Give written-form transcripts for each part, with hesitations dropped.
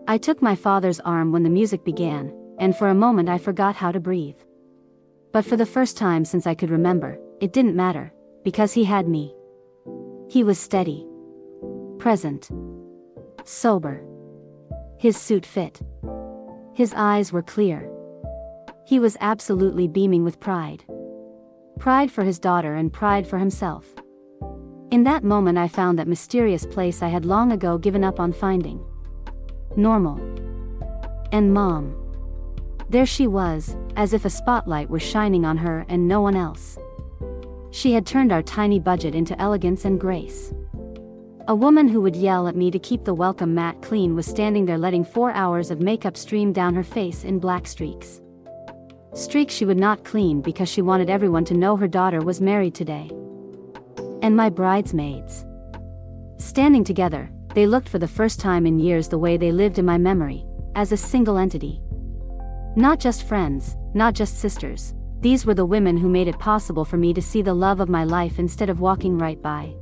I took my father's arm when the music began, and for a moment I forgot how to breathe. But for the first time since I could remember, it didn't matter, because he had me. He was steady, present, sober. His suit fit. His eyes were clear. He was absolutely beaming with pride. Pride for his daughter and pride for himself. In that moment I found that mysterious place I had long ago given up on finding. Normal. And Mom. There she was, as if a spotlight was shining on her and no one else. She had turned our tiny budget into elegance and grace. A woman who would yell at me to keep the welcome mat clean was standing there letting 4 hours of makeup stream down her face in black streaks. Streaks she would not clean because she wanted everyone to know her daughter was married today. And my bridesmaids. Standing together, they looked for the first time in years the way they lived in my memory, as a single entity. Not just friends, not just sisters, these were the women who made it possible for me to see the love of my life instead of walking right by.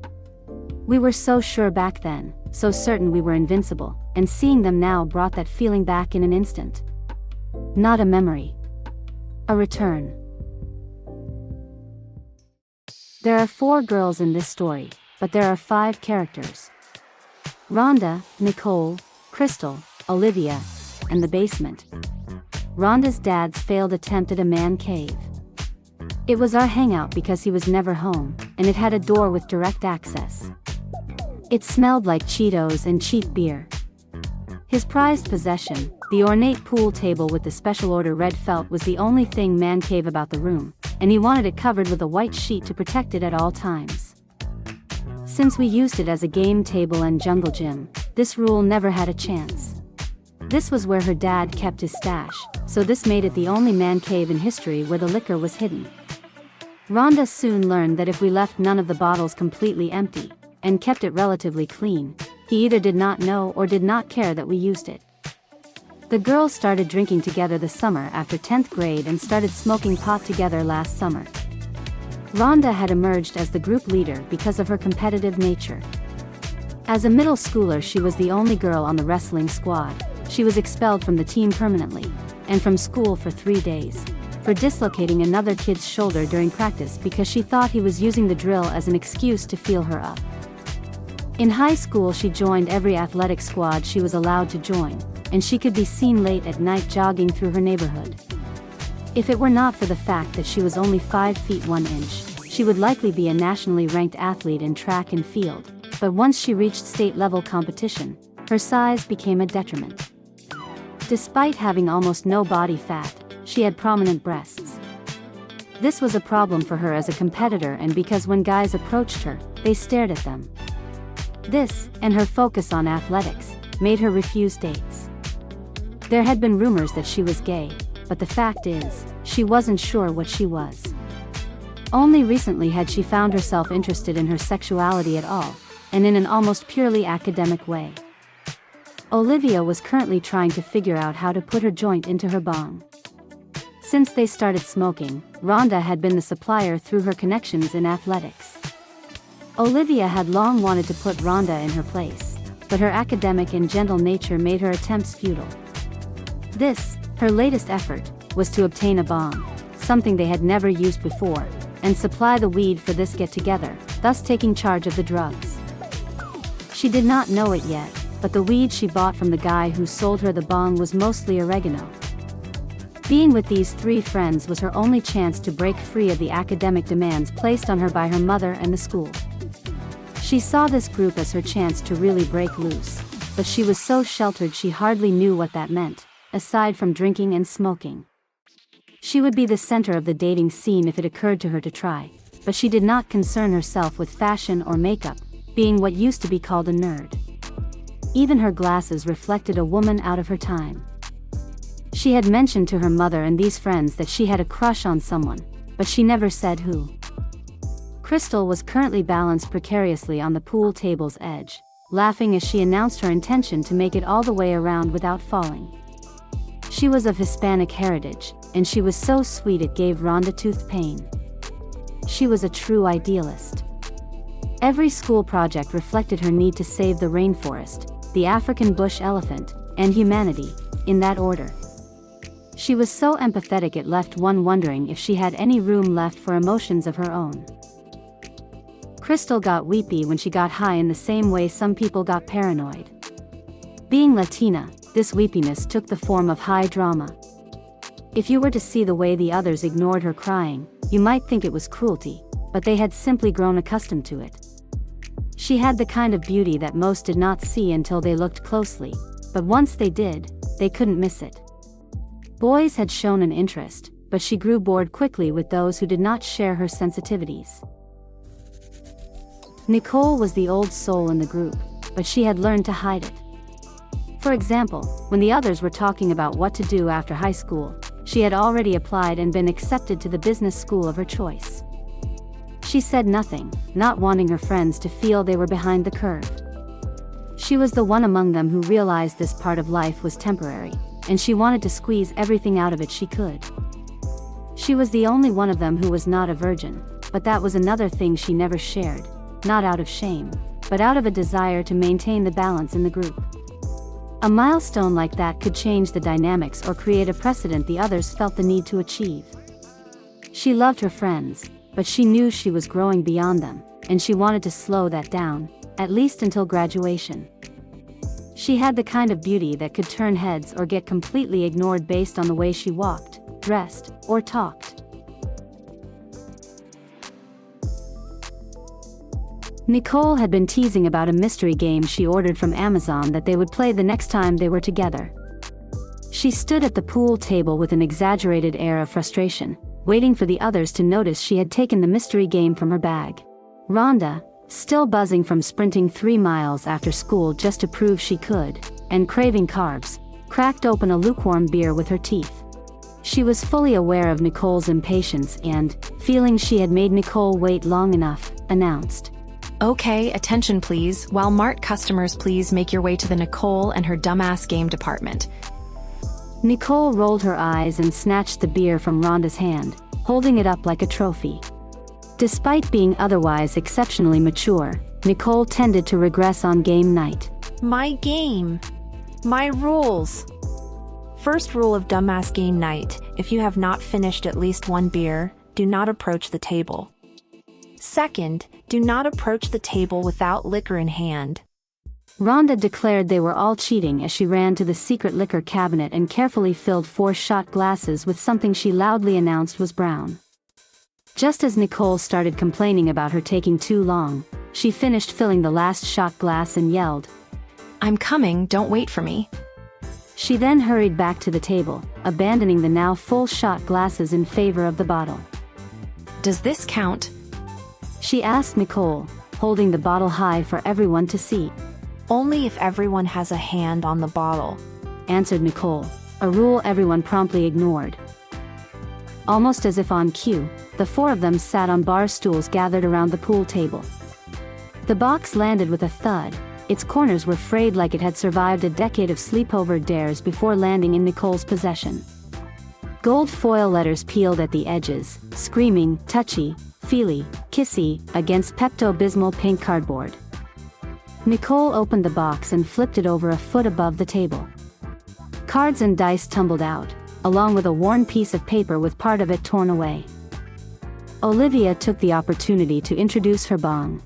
We were so sure back then, so certain we were invincible, and seeing them now brought that feeling back in an instant. Not a memory. A return. There are 4 girls in this story, but there are 5 characters. Rhonda, Nicole, Crystal, Olivia, and the basement. Rhonda's dad's failed attempt at a man cave. It was our hangout because he was never home, and it had a door with direct access. It smelled like Cheetos and cheap beer. His prized possession, the ornate pool table with the special order red felt, was the only thing man cave about the room, and he wanted it covered with a white sheet to protect it at all times. Since we used it as a game table and jungle gym, this rule never had a chance. This was where her dad kept his stash, so this made it the only man cave in history where the liquor was hidden. Rhonda soon learned that if we left none of the bottles completely empty, and kept it relatively clean, he either did not know or did not care that we used it. The girls started drinking together the summer after 10th grade and started smoking pot together last summer. Rhonda had emerged as the group leader because of her competitive nature. As a middle schooler she was the only girl on the wrestling squad. She was expelled from the team permanently, and from school for 3 days, for dislocating another kid's shoulder during practice because she thought he was using the drill as an excuse to feel her up. In high school she joined every athletic squad she was allowed to join, and she could be seen late at night jogging through her neighborhood. If it were not for the fact that she was only 5 feet 1 inch, she would likely be a nationally ranked athlete in track and field, but once she reached state-level competition, her size became a detriment. Despite having almost no body fat, she had prominent breasts. This was a problem for her as a competitor, and because when guys approached her, they stared at them. This, and her focus on athletics, made her refuse dates. There had been rumors that she was gay, but the fact is, she wasn't sure what she was. Only recently had she found herself interested in her sexuality at all, and in an almost purely academic way. Olivia was currently trying to figure out how to put her joint into her bong. Since they started smoking, Rhonda had been the supplier through her connections in athletics. Olivia had long wanted to put Rhonda in her place, but her academic and gentle nature made her attempts futile. This, her latest effort, was to obtain a bong, something they had never used before, and supply the weed for this get-together, thus taking charge of the drugs. She did not know it yet, but the weed she bought from the guy who sold her the bong was mostly oregano. Being with these 3 friends was her only chance to break free of the academic demands placed on her by her mother and the school. She saw this group as her chance to really break loose, but she was so sheltered she hardly knew what that meant, aside from drinking and smoking. She would be the center of the dating scene if it occurred to her to try, but she did not concern herself with fashion or makeup, being what used to be called a nerd. Even her glasses reflected a woman out of her time. She had mentioned to her mother and these friends that she had a crush on someone, but she never said who. Crystal was currently balanced precariously on the pool table's edge, laughing as she announced her intention to make it all the way around without falling. She was of Hispanic heritage, and she was so sweet it gave Rhonda tooth pain. She was a true idealist. Every school project reflected her need to save the rainforest, the African bush elephant, and humanity, in that order. She was so empathetic it left one wondering if she had any room left for emotions of her own. Crystal got weepy when she got high in the same way some people got paranoid. Being Latina, this weepiness took the form of high drama. If you were to see the way the others ignored her crying, you might think it was cruelty, but they had simply grown accustomed to it. She had the kind of beauty that most did not see until they looked closely, but once they did, they couldn't miss it. Boys had shown an interest, but she grew bored quickly with those who did not share her sensitivities. Nicole was the old soul in the group, but she had learned to hide it. For example, when the others were talking about what to do after high school, she had already applied and been accepted to the business school of her choice. She said nothing, not wanting her friends to feel they were behind the curve. She was the one among them who realized this part of life was temporary, and she wanted to squeeze everything out of it she could. She was the only one of them who was not a virgin, but that was another thing she never shared, not out of shame, but out of a desire to maintain the balance in the group. A milestone like that could change the dynamics or create a precedent the others felt the need to achieve. She loved her friends, but she knew she was growing beyond them, and she wanted to slow that down, at least until graduation. She had the kind of beauty that could turn heads or get completely ignored based on the way she walked, dressed, or talked. Nicole had been teasing about a mystery game she ordered from Amazon that they would play the next time they were together. She stood at the pool table with an exaggerated air of frustration, waiting for the others to notice she had taken the mystery game from her bag. Rhonda, still buzzing from sprinting 3 miles after school just to prove she could, and craving carbs, cracked open a lukewarm beer with her teeth. She was fully aware of Nicole's impatience and, feeling she had made Nicole wait long enough, announced, "Okay, attention please. Walmart customers, please make your way to the Nicole and her dumbass game department." Nicole rolled her eyes and snatched the beer from Rhonda's hand, holding it up like a trophy. Despite being otherwise exceptionally mature, Nicole tended to regress on game night. My game. My rules. First rule of dumbass game night: if you have not finished at least 1 beer, do not approach the table. Second, do not approach the table without liquor in hand. Rhonda declared they were all cheating as she ran to the secret liquor cabinet and carefully filled 4 shot glasses with something she loudly announced was brown. Just as Nicole started complaining about her taking too long, she finished filling the last shot glass and yelled, "I'm coming, don't wait for me." She then hurried back to the table, abandoning the now full shot glasses in favor of the bottle. "Does this count?" she asked Nicole, holding the bottle high for everyone to see. "Only if everyone has a hand on the bottle," answered Nicole, a rule everyone promptly ignored. Almost as if on cue, the 4 of them sat on bar stools gathered around the pool table. The box landed with a thud, its corners were frayed like it had survived a decade of sleepover dares before landing in Nicole's possession. Gold foil letters peeled at the edges, screaming, "Touchy, feely, kissy," against Pepto-Bismol pink cardboard. Nicole opened the box and flipped it over a foot above the table. Cards and dice tumbled out, along with a worn piece of paper with part of it torn away. Olivia took the opportunity to introduce her bong.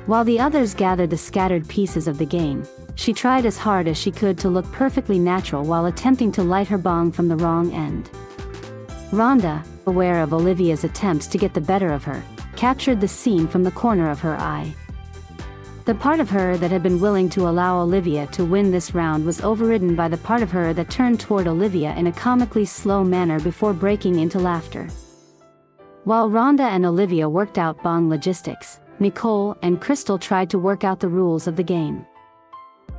While the others gathered the scattered pieces of the game, she tried as hard as she could to look perfectly natural while attempting to light her bong from the wrong end. Rhonda, aware of Olivia's attempts to get the better of her, captured the scene from the corner of her eye. The part of her that had been willing to allow Olivia to win this round was overridden by the part of her that turned toward Olivia in a comically slow manner before breaking into laughter. While Rhonda and Olivia worked out bong logistics, Nicole and Crystal tried to work out the rules of the game.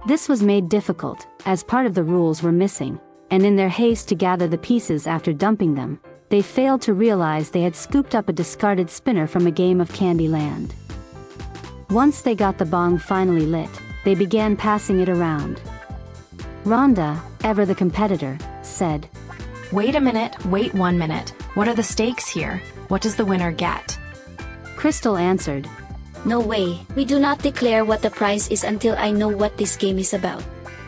This was made difficult, as part of the rules were missing, and in their haste to gather the pieces after dumping them, they failed to realize they had scooped up a discarded spinner from a game of Candyland. Once they got the bong finally lit, they began passing it around. Rhonda, ever the competitor, said, "Wait a minute, wait 1 minute. What are the stakes here? What does the winner get?" Crystal answered, "No way, we do not declare what the prize is until I know what this game is about."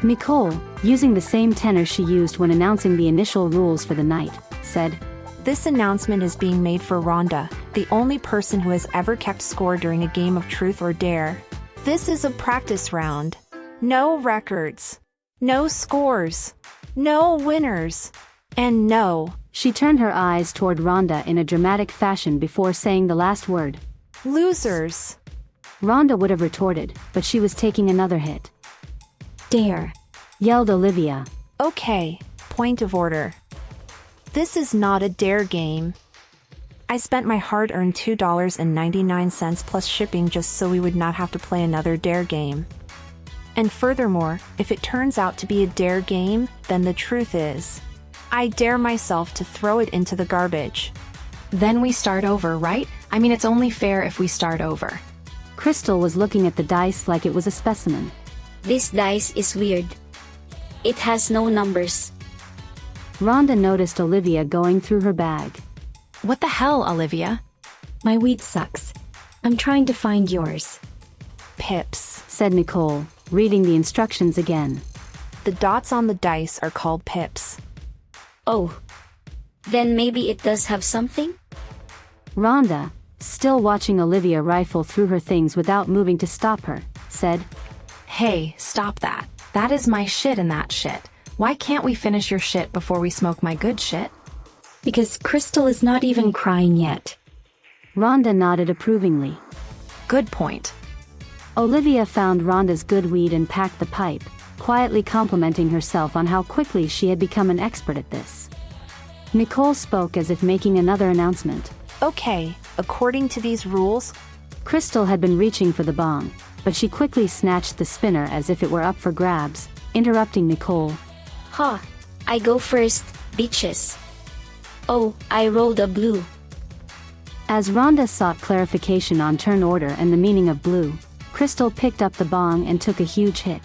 Nicole, using the same tenor she used when announcing the initial rules for the night, said, This announcement is being made for Rhonda, the only person who has ever kept score during a game of truth or dare. This is a practice round. No records. No scores. No winners. And no. She turned her eyes toward Rhonda in a dramatic fashion before saying the last word. Losers. Rhonda would have retorted, but she was taking another hit. Dare, Yelled Olivia. Okay, point of order. This is not a dare game. I spent my hard-earned $2.99 plus shipping just so we would not have to play another dare game. And furthermore, if it turns out to be a dare game, then the truth is, I dare myself to throw it into the garbage. Then we start over, right? I mean, it's only fair if we start over. Crystal was looking at the dice like it was a specimen. This dice is weird. It has no numbers. Rhonda noticed Olivia going through her bag. What the hell, Olivia? my weed sucks. I'm trying to find yours. Pips. Said Nicole, reading the instructions again. The dots on the dice are called pips. Oh. Then maybe it does have something? Rhonda, still watching Olivia rifle through her things without moving to stop her, said, Hey, stop that. That is my shit and that shit. Why can't we finish your shit before we smoke my good shit? Because Crystal is not even crying yet. Rhonda nodded approvingly. Good point. Olivia found Rhonda's good weed and packed the pipe, quietly complimenting herself on how quickly she had become an expert at this. Nicole spoke as if making another announcement. Okay, according to these rules, Crystal had been reaching for the bong, but she quickly snatched the spinner as if it were up for grabs, interrupting Nicole. Ha! I go first, bitches. Oh, I rolled a blue. As Rhonda sought clarification on turn order and the meaning of blue, Crystal picked up the bong and took a huge hit.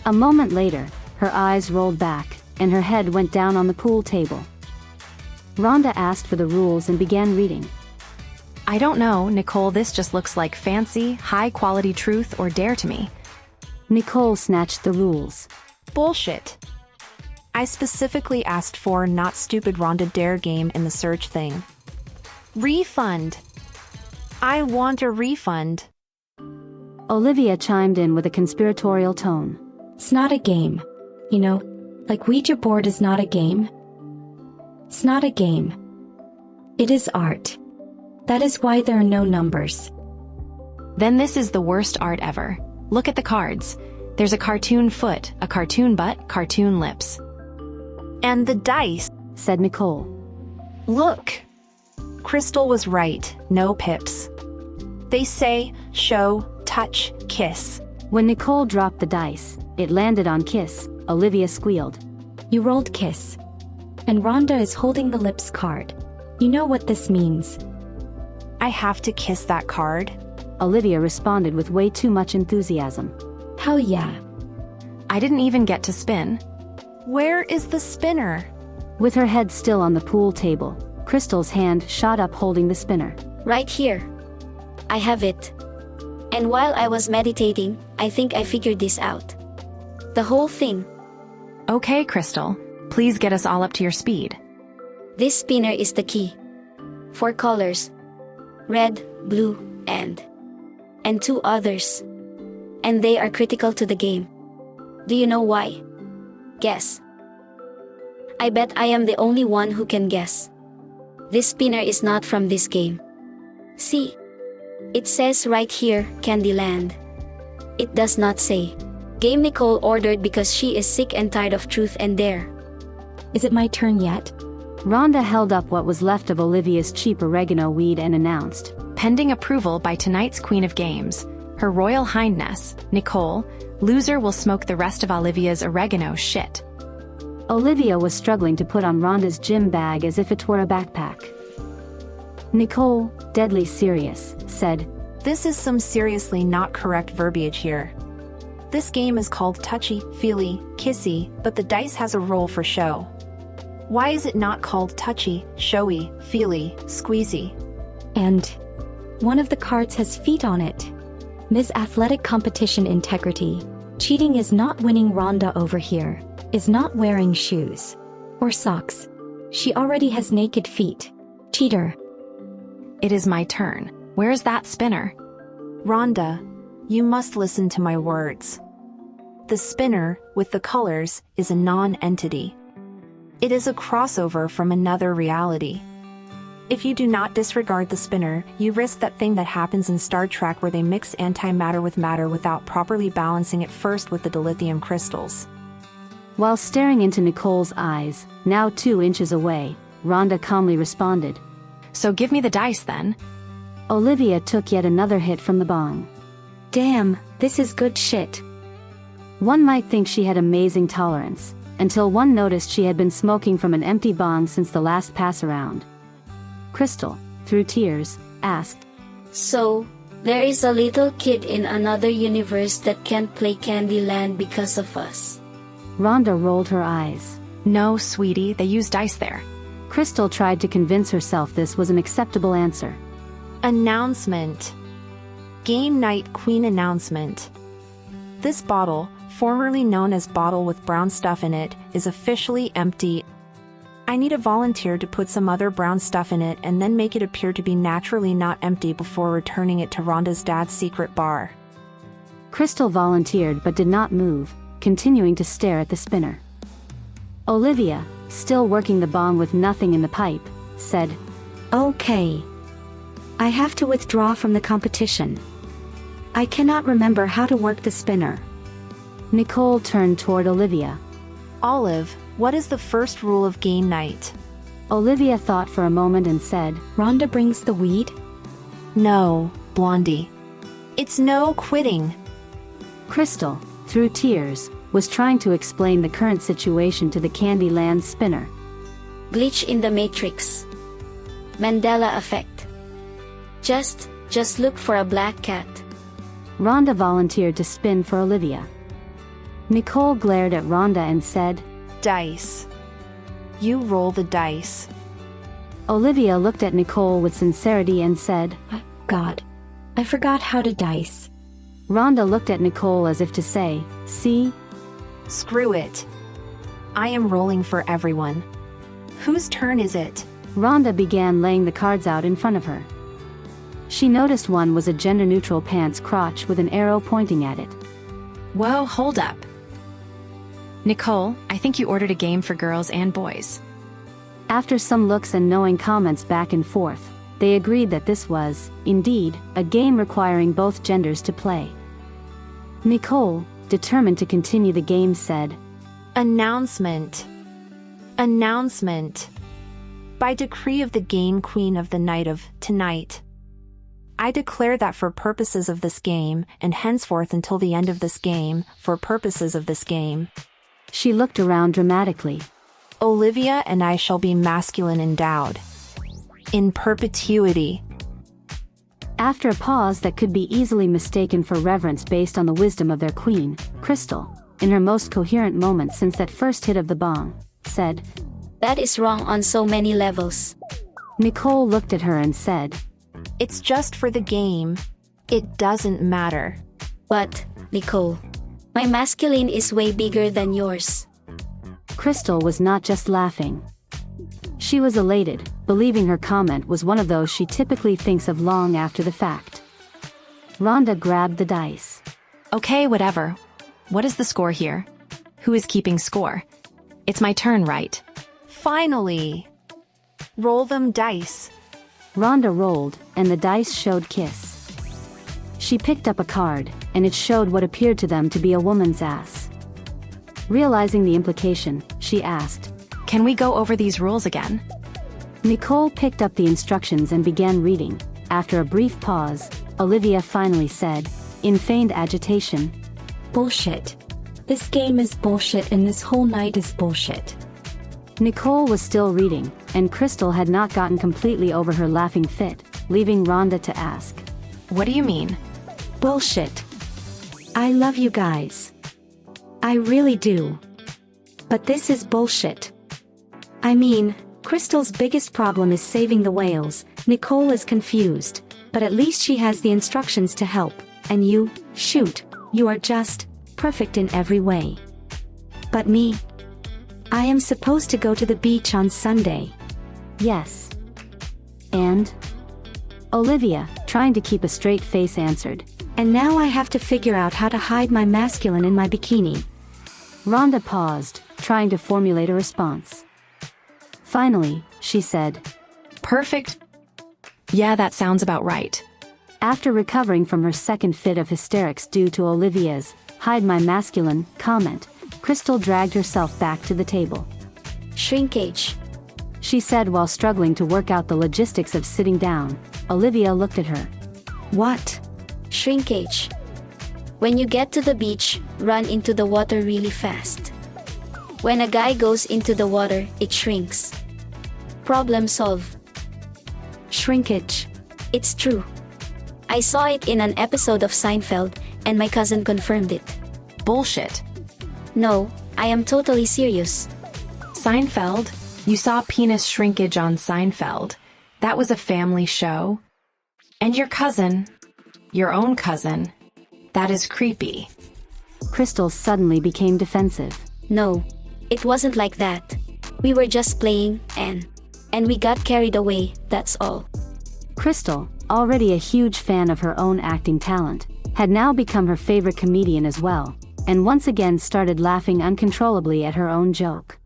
A moment later, her eyes rolled back, and her head went down on the pool table. Rhonda asked for the rules and began reading. I don't know, Nicole, this just looks like fancy, high-quality truth or dare to me. Nicole snatched the rules. bullshit. I specifically asked for not stupid Rhonda dare game in the search thing. Refund. I want a refund. Olivia chimed in with a conspiratorial tone. It's not a game. You know, like Ouija board is not a game. It's not a game. It is art. That is why there are no numbers. Then this is the worst art ever. Look at the cards. There's a cartoon foot, a cartoon butt, cartoon lips. And the dice, said Nicole. Look. Crystal was right, no pips. They say, show, touch, kiss. When Nicole dropped the dice, it landed on kiss. Olivia squealed. You rolled kiss. And Rhonda is holding the lips card. You know what this means. I have to kiss that card? Olivia responded with way too much enthusiasm. Hell yeah. I didn't even get to spin. Where is the spinner? With her head still on the pool table, Crystal's hand shot up holding the spinner. Right here. I have it. And while I was meditating, I think I figured this out. The whole thing. Okay, Crystal. Please get us all up to your speed. This spinner is the key. 4 colors. Red, blue, and two others. And they are critical to the game. Do you know why? Guess. I bet I am the only one who can guess. This spinner is not from this game. See? It says right here, Candyland. It does not say game Nicole ordered because she is sick and tired of truth and dare. Is it my turn yet? Rhonda held up what was left of Olivia's cheap oregano weed and announced. Pending approval by tonight's Queen of Games, Her Royal Highness, Nicole, loser will smoke the rest of Olivia's oregano shit. Olivia was struggling to put on Rhonda's gym bag as if it were a backpack. Nicole, deadly serious, said, This is some seriously not correct verbiage here. This game is called touchy, feely, kissy, but the dice has a roll for show. Why is it not called touchy, showy, feely, squeezy? And one of the cards has feet on it. Miss Athletic Competition Integrity, Cheating is not winning Rhonda over here, is not wearing shoes. Or socks. She already has naked feet. Cheater. It is my turn. Where's that spinner? Rhonda, you must listen to my words. The spinner, with the colors, is a non-entity. It is a crossover from another reality. If you do not disregard the spinner, you risk that thing that happens in Star Trek where they mix antimatter with matter without properly balancing it first with the dilithium crystals. While staring into Nicole's eyes, now 2 inches away, Rhonda calmly responded. So give me the dice then. Olivia took yet another hit from the bong. Damn, this is good shit. One might think she had amazing tolerance, until one noticed she had been smoking from an empty bong since the last pass around. Crystal, through tears, asked, So, there is a little kid in another universe that can't play Candyland because of us. Rhonda rolled her eyes. No, sweetie, they use dice there. Crystal tried to convince herself this was an acceptable answer. Announcement. Game Night Queen announcement. This bottle, formerly known as bottle with brown stuff in it, is officially empty. I need a volunteer to put some other brown stuff in it and then make it appear to be naturally not empty before returning it to Rhonda's dad's secret bar. Crystal volunteered but did not move, continuing to stare at the spinner. Olivia, still working the bong with nothing in the pipe, said, Okay. I have to withdraw from the competition. I cannot remember how to work the spinner. Nicole turned toward Olivia. Olive, what is the first rule of game night? Olivia thought for a moment and said, Rhonda brings the weed? No, Blondie. It's no quitting. Crystal, through tears, was trying to explain the current situation to the Candyland spinner. Glitch in the Matrix. Mandela effect. Just look for a black cat. Rhonda volunteered to spin for Olivia. Nicole glared at Rhonda and said, Dice. You roll the dice. Olivia looked at Nicole with sincerity and said, God. I forgot how to dice. Rhonda looked at Nicole as if to say, See? Screw it. I am rolling for everyone. Whose turn is it? Rhonda began laying the cards out in front of her. She noticed one was a gender-neutral pants crotch with an arrow pointing at it. Whoa, hold up. Nicole, I think you ordered a game for girls and boys. After some looks and knowing comments back and forth, they agreed that this was, indeed, a game requiring both genders to play. Nicole, determined to continue the game, said, Announcement. Announcement. By decree of the game queen of the night of tonight, I declare that for purposes of this game, and henceforth until the end of this game, for purposes of this game. She looked around dramatically. Olivia and I shall be masculine endowed. In perpetuity. After a pause that could be easily mistaken for reverence based on the wisdom of their queen, Crystal, in her most coherent moment since that first hit of the bong, said, That is wrong on so many levels. Nicole looked at her and said, It's just for the game. It doesn't matter. But, Nicole, my masculine is way bigger than yours. Crystal was not just laughing. She was elated, believing her comment was one of those she typically thinks of long after the fact. Rhonda grabbed the dice. Okay, whatever. What is the score here? Who is keeping score? It's my turn, right? Finally. Roll them dice. Rhonda rolled, and the dice showed kiss. She picked up a card, and it showed what appeared to them to be a woman's ass. Realizing the implication, she asked, Can we go over these rules again? Nicole picked up the instructions and began reading. After a brief pause, Olivia finally said, in feigned agitation, Bullshit. This game is bullshit and this whole night is bullshit. Nicole was still reading, and Crystal had not gotten completely over her laughing fit, leaving Rhonda to ask, What do you mean? Bullshit. I love you guys. I really do. But this is bullshit. I mean, Crystal's biggest problem is saving the whales. Nicole is confused, but at least she has the instructions to help. And you, shoot, you are just perfect in every way. But me? I am supposed to go to the beach on Sunday. Yes. And? Olivia, trying to keep a straight face, answered. And now I have to figure out how to hide my masculine in my bikini. Rhonda paused, trying to formulate a response. Finally, she said, Perfect. Yeah, that sounds about right. After recovering from her second fit of hysterics due to Olivia's "hide my masculine" comment, Crystal dragged herself back to the table. Shrinkage. She said while struggling to work out the logistics of sitting down. Olivia looked at her. What? Shrinkage. When you get to the beach, run into the water really fast. When a guy goes into the water, it shrinks. Problem solved. Shrinkage. It's true. I saw it in an episode of Seinfeld, and my cousin confirmed it. Bullshit. No, I am totally serious. Seinfeld? You saw penis shrinkage on Seinfeld. That was a family show. And your cousin, your own cousin, that is creepy. Crystal suddenly became defensive. No, it wasn't like that. We were just playing, and we got carried away, that's all. Crystal, already a huge fan of her own acting talent, had now become her favorite comedian as well, and once again started laughing uncontrollably at her own joke.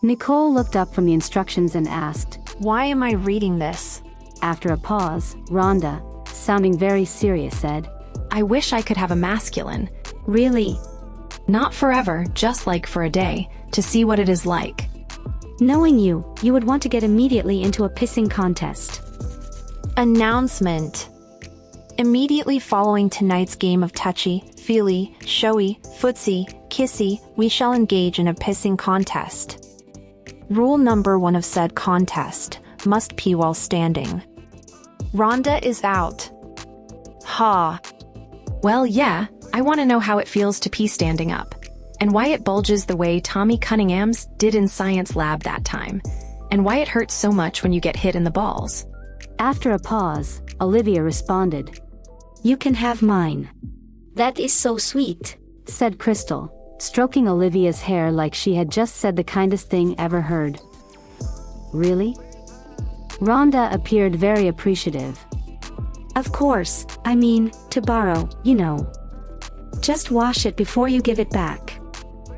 Nicole looked up from the instructions and asked, Why am I reading this? After a pause, Rhonda, sounding very serious, said, I wish I could have a masculine. Really? Not forever, just like for a day, to see what it is like. Knowing you, you would want to get immediately into a pissing contest. Announcement. Immediately following tonight's game of touchy, feely, showy, footsie, kissy, we shall engage in a pissing contest. Rule number 1 of said contest, must pee while standing. Rhonda is out. Ha. Well, yeah, I want to know how it feels to pee standing up. And why it bulges the way Tommy Cunningham's did in science lab that time. And why it hurts so much when you get hit in the balls. After a pause, Olivia responded, You can have mine. That is so sweet, said Crystal, stroking Olivia's hair like she had just said the kindest thing ever heard. Really? Rhonda appeared very appreciative. Of course, I mean, to borrow, you know. Just wash it before you give it back.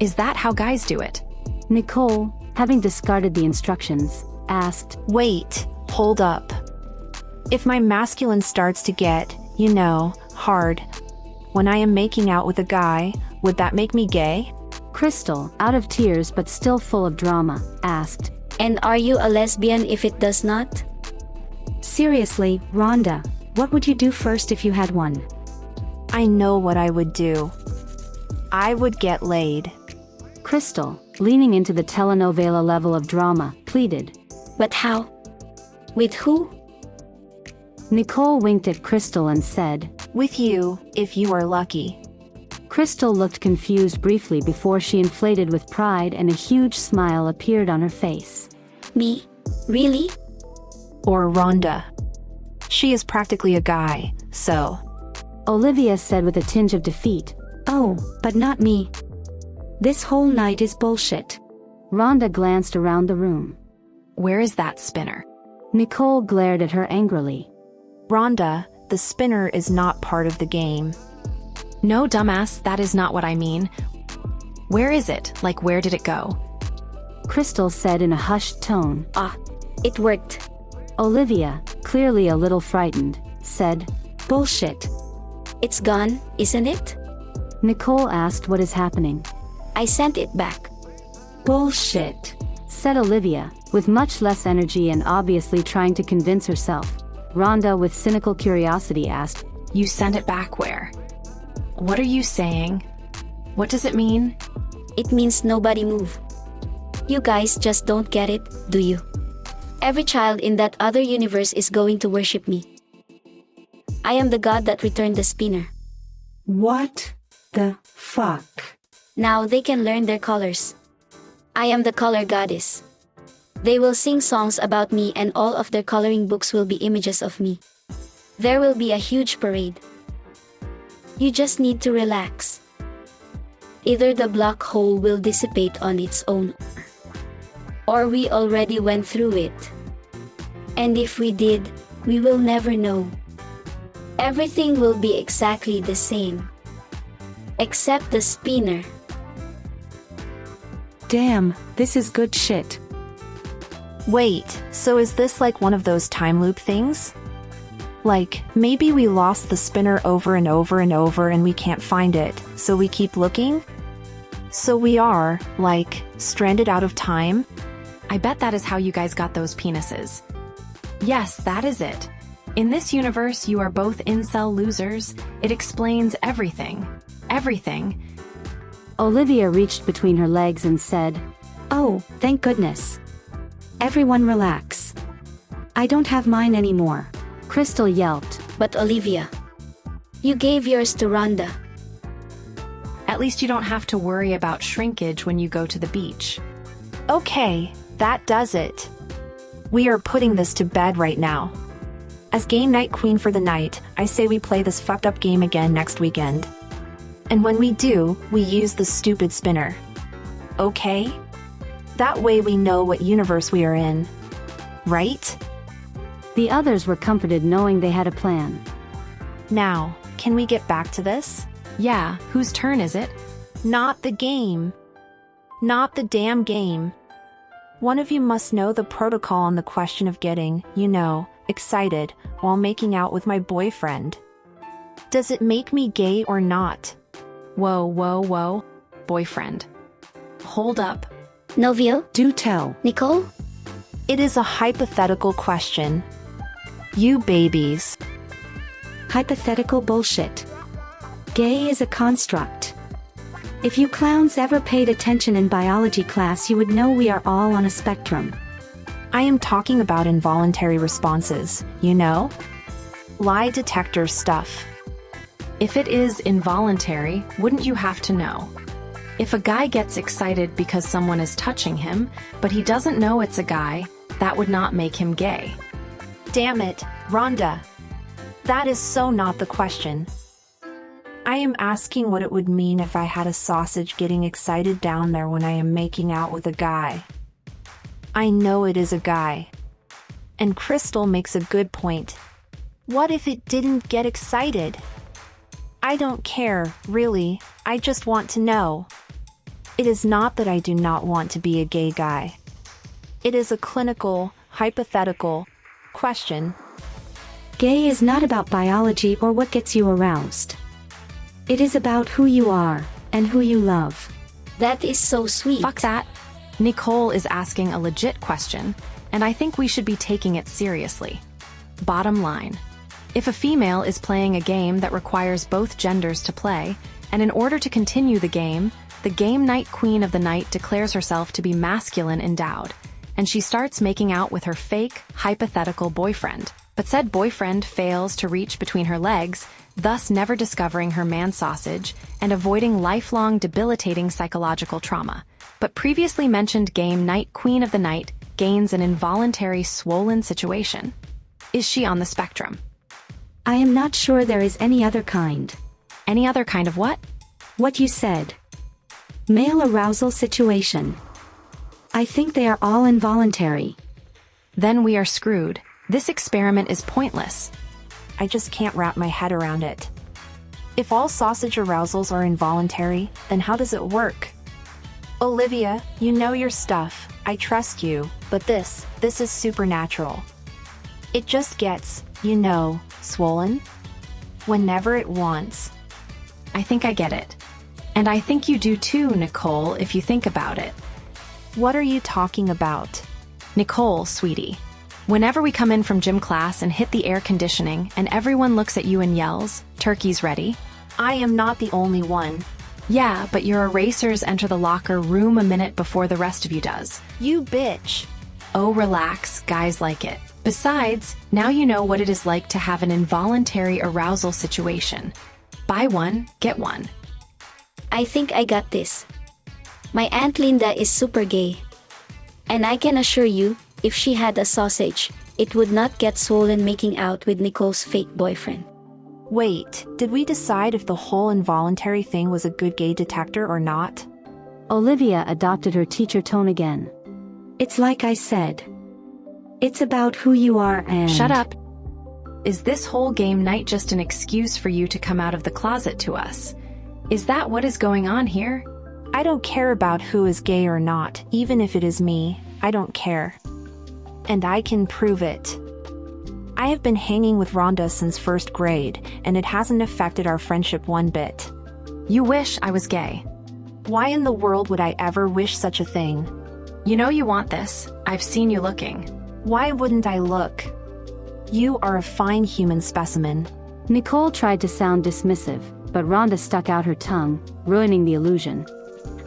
Is that how guys do it? Nicole, having discarded the instructions, asked, Wait, hold up. If my masculine starts to get, hard, when I am making out with a guy, would that make me gay? Crystal, out of tears but still full of drama, asked, And are you a lesbian if it does not? Seriously, Rhonda, what would you do first if you had one? I know what I would do. I would get laid. Crystal, leaning into the telenovela level of drama, pleaded. But how? With who? Nicole winked at Crystal and said, With you, if you are lucky. Crystal looked confused briefly before she inflated with pride and a huge smile appeared on her face. Me? Really? Or Rhonda. She is practically a guy, so. Olivia said with a tinge of defeat. Oh, but not me. This whole night is bullshit. Rhonda glanced around the room. Where is that spinner? Nicole glared at her angrily. Rhonda, the spinner is not part of the game. No, dumbass, that is not what I mean. Where is it? Like, where did it go? Crystal said in a hushed tone. Ah, it worked. Olivia, clearly a little frightened, said, Bullshit. It's gone, isn't it? Nicole asked what is happening. I sent it back. Bullshit, said Olivia, with much less energy and obviously trying to convince herself. Rhonda, with cynical curiosity, asked, You sent it back where? What are you saying? What does it mean? It means nobody move. You guys just don't get it, do you? Every child in that other universe is going to worship me. I am the god that returned the spinner. What the fuck? Now they can learn their colors. I am the color goddess. They will sing songs about me and all of their coloring books will be images of me. There will be a huge parade. You just need to relax. Either the black hole will dissipate on its own, or we already went through it. And if we did, we will never know. Everything will be exactly the same. Except the spinner. Damn, this is good shit. Wait, so is this like one of those time loop things? Like, maybe we lost the spinner over and over and over and we can't find it, so we keep looking? So we are, like, stranded out of time? I bet that is how you guys got those penises. Yes, that is it. In this universe, you are both incel losers. It explains everything. Everything. Olivia reached between her legs and said, Oh, thank goodness. Everyone relax. I don't have mine anymore. Crystal yelped. But Olivia, you gave yours to Rhonda. At least you don't have to worry about shrinkage when you go to the beach. Okay, that does it. We are putting this to bed right now. As game night queen for the night, I say we play this fucked up game again next weekend. And when we do, we use the stupid spinner. Okay? That way we know what universe we are in. Right? The others were comforted knowing they had a plan. Now, can we get back to this? Yeah, whose turn is it? Not the game. Not the damn game. One of you must know the protocol on the question of getting, excited while making out with my boyfriend. Does it make me gay or not? Whoa, whoa, whoa. Boyfriend. Hold up. Novio? Do tell. Nicole? It is a hypothetical question. You babies. Hypothetical bullshit. Gay is a construct. If you clowns ever paid attention in biology class, you would know we are all on a spectrum. I am talking about involuntary responses, Lie detector stuff. If it is involuntary, wouldn't you have to know? If a guy gets excited because someone is touching him, but he doesn't know it's a guy, that would not make him gay. Damn it, Rhonda. That is so not the question. I am asking what it would mean if I had a sausage getting excited down there when I am making out with a guy. I know it is a guy. And Crystal makes a good point. What if it didn't get excited? I don't care, really, I just want to know. It is not that I do not want to be a gay guy. It is a clinical, hypothetical question. Gay is not about biology or what gets you aroused. It is about who you are, and who you love. That is so sweet. Fuck that. Nicole is asking a legit question, and I think we should be taking it seriously. Bottom line. If a female is playing a game that requires both genders to play, and in order to continue the game night queen of the night declares herself to be masculine endowed, and she starts making out with her fake, hypothetical boyfriend. But said boyfriend fails to reach between her legs, thus never discovering her man sausage and avoiding lifelong debilitating psychological trauma. But previously mentioned game night queen of the night gains an involuntary swollen situation. Is she on the spectrum? I am not sure there is any other kind. Any other kind of what? What you said. Male arousal situation. I think they are all involuntary. Then we are screwed. This experiment is pointless. I just can't wrap my head around it. If all sausage arousals are involuntary, then how does it work? Olivia, you know your stuff, I trust you, but this is supernatural. It just gets, swollen? Whenever it wants. I think I get it. And I think you do too, Nicole, if you think about it. What are you talking about? Nicole, sweetie. Whenever we come in from gym class and hit the air conditioning and everyone looks at you and yells, "Turkey's ready," I am not the only one. Yeah, but your erasers enter the locker room a minute before the rest of you does. You bitch. Oh, relax, guys like it. Besides, now you know what it is like to have an involuntary arousal situation. Buy one, get one. I think I got this. My Aunt Linda is super gay. And I can assure you, if she had a sausage, it would not get swollen making out with Nicole's fake boyfriend. Wait, did we decide if the whole involuntary thing was a good gay detector or not? Olivia adopted her teacher tone again. It's like I said. It's about who you are and— Shut up. Is this whole game night just an excuse for you to come out of the closet to us? Is that what is going on here? I don't care about who is gay or not, even if it is me. I don't care. And I can prove it. I have been hanging with Rhonda since first grade, and it hasn't affected our friendship one bit. You wish I was gay. Why in the world would I ever wish such a thing? You know you want this. I've seen you looking. Why wouldn't I look? You are a fine human specimen. Nicole tried to sound dismissive, but Rhonda stuck out her tongue, ruining the illusion.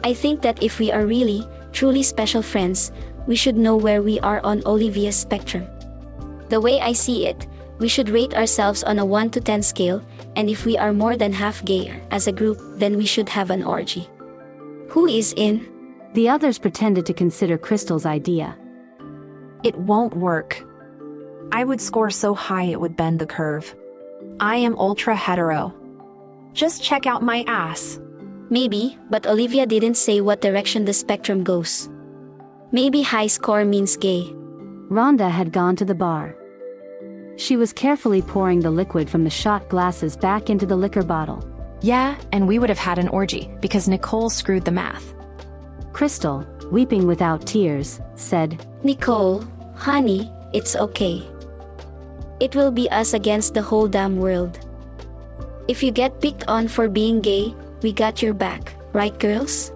I think that if we are really, truly special friends, we should know where we are on Olivia's spectrum. The way I see it, we should rate ourselves on a 1 to 10 scale, and if we are more than half gay as a group, then we should have an orgy. Who is in? The others pretended to consider Crystal's idea. It won't work. I would score so high it would bend the curve. I am ultra hetero. Just check out my ass. Maybe, but Olivia didn't say what direction the spectrum goes. Maybe high score means gay. Rhonda had gone to the bar. She was carefully pouring the liquid from the shot glasses back into the liquor bottle. Yeah, and we would have had an orgy, because Nicole screwed the math. Crystal, weeping without tears, said, Nicole, honey, it's okay. It will be us against the whole damn world. If you get picked on for being gay, we got your back, right girls?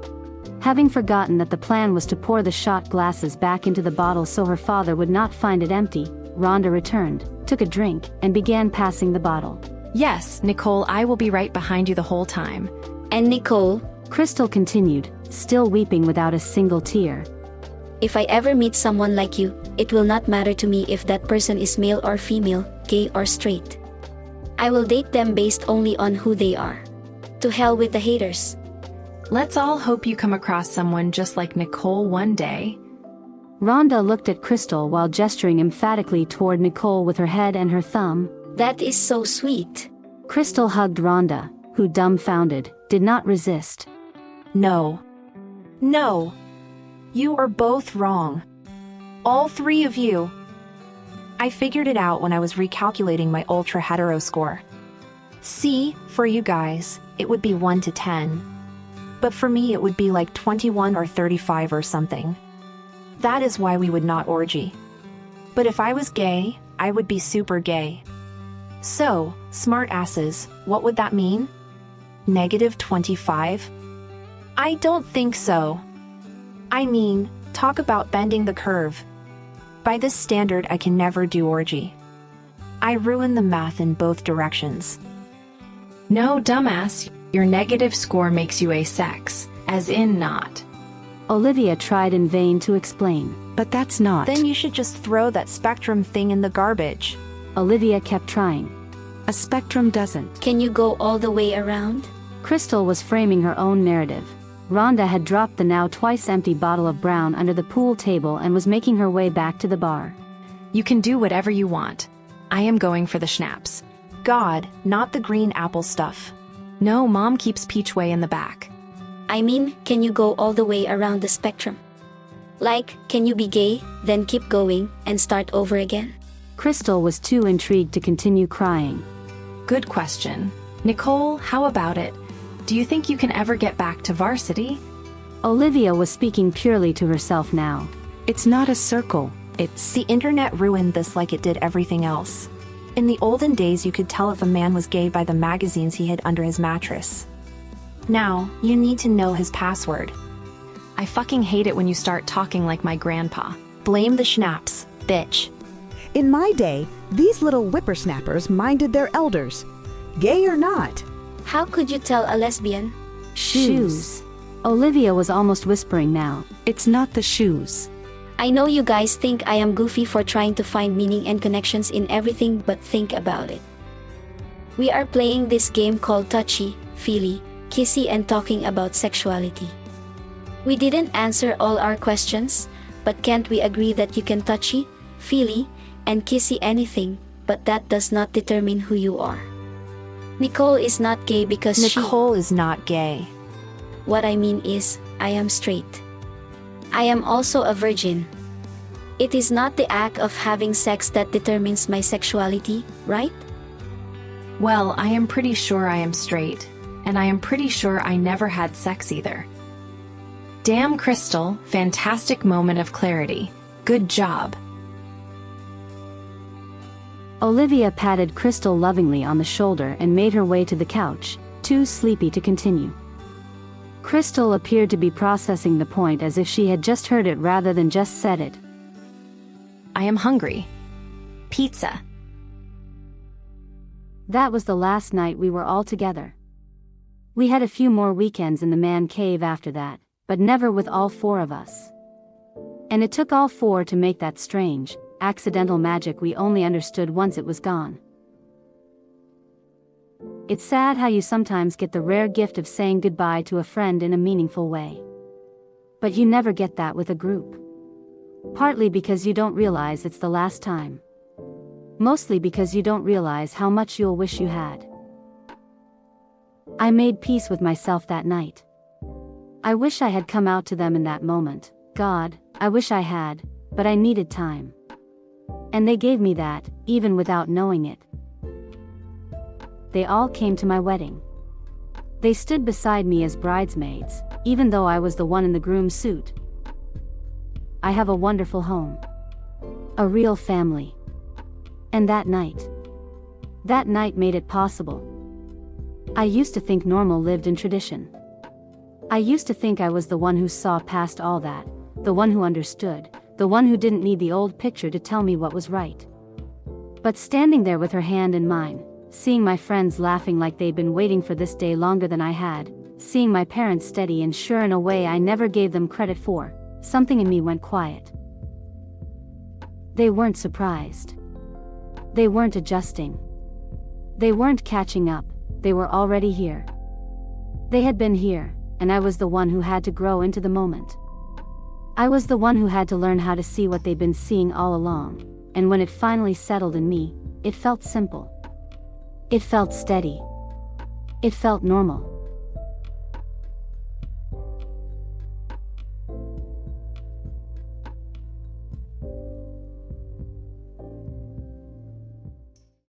Having forgotten that the plan was to pour the shot glasses back into the bottle so her father would not find it empty, Rhonda returned, took a drink, and began passing the bottle. Yes, Nicole, I will be right behind you the whole time. And Nicole, Crystal continued, still weeping without a single tear. if I ever meet someone like you, it will not matter to me if that person is male or female, gay or straight. I will date them based only on who they are. To hell with the haters. Let's all hope you come across someone just like Nicole one day. Rhonda looked at Crystal while gesturing emphatically toward Nicole with her head and her thumb. That is so sweet. Crystal hugged Rhonda, who, dumbfounded, did not resist. No. No. You are both wrong. All three of you. I figured it out when I was recalculating my ultra hetero score. See, for you guys, it would be 1 to 10. But for me it would be like 21 or 35 or something. That is why we would not orgy. But if I was gay, I would be super gay. So, smart asses, what would that mean? -25? I don't think so. I mean, talk about bending the curve. By this standard I can never do orgy. I ruin the math in both directions. No, dumbass, your negative score makes you asex, as in not. Olivia tried in vain to explain. But that's not. Then you should just throw that spectrum thing in the garbage. Olivia kept trying. A spectrum doesn't. Can you go all the way around? Crystal was framing her own narrative. Rhonda had dropped the now twice empty bottle of brown under the pool table and was making her way back to the bar. You can do whatever you want. I am going for the schnapps. God, not the green apple stuff. No, Mom keeps Peachway in the back. I mean, can you go all the way around the spectrum? Like, can you be gay, then keep going, and start over again? Crystal was too intrigued to continue crying. Good question. Nicole, how about it? Do you think you can ever get back to varsity? Olivia was speaking purely to herself now. It's not a circle. It's the internet ruined this like it did everything else. In the olden days you could tell if a man was gay by the magazines he hid under his mattress. Now, you need to know his password. I fucking hate it when you start talking like my grandpa. Blame the schnapps, bitch. In my day, these little whippersnappers minded their elders. Gay or not. How could you tell a lesbian? Shoes. Olivia was almost whispering now. It's not the shoes. I know you guys think I am goofy for trying to find meaning and connections in everything, but think about it. We are playing this game called touchy, feely, kissy, and talking about sexuality. We didn't answer all our questions, but can't we agree that you can touchy, feely, and kissy anything, but that does not determine who you are? Nicole is not gay because Nicole is not gay. What I mean is, I am straight. I am also a virgin. It is not the act of having sex that determines my sexuality, right? Well, I am pretty sure I am straight, and I am pretty sure I never had sex either. Damn, Crystal, fantastic moment of clarity. Good job. Olivia patted Crystal lovingly on the shoulder and made her way to the couch, too sleepy to continue. Crystal appeared to be processing the point as if she had just heard it rather than just said it. I am hungry. Pizza. That was the last night we were all together. We had a few more weekends in the man cave after that, but never with all four of us. And it took all four to make that strange, accidental magic we only understood once it was gone. It's sad how you sometimes get the rare gift of saying goodbye to a friend in a meaningful way. But you never get that with a group. Partly because you don't realize it's the last time. Mostly because you don't realize how much you'll wish you had. I made peace with myself that night. I wish I had come out to them in that moment. God, I wish I had, but I needed time. And they gave me that, even without knowing it. They all came to my wedding. They stood beside me as bridesmaids, even though I was the one in the groom's suit. I have a wonderful home. A real family. And that night made it possible. I used to think normal lived in tradition. I used to think I was the one who saw past all that, the one who understood, the one who didn't need the old picture to tell me what was right. But standing there with her hand in mine, seeing my friends laughing like they'd been waiting for this day longer than I had, seeing my parents steady and sure in a way I never gave them credit for, something in me went quiet. They weren't surprised. They weren't adjusting. They weren't catching up, they were already here. They had been here, and I was the one who had to grow into the moment. I was the one who had to learn how to see what they'd been seeing all along, and when it finally settled in me, it felt simple. It felt steady. It felt normal.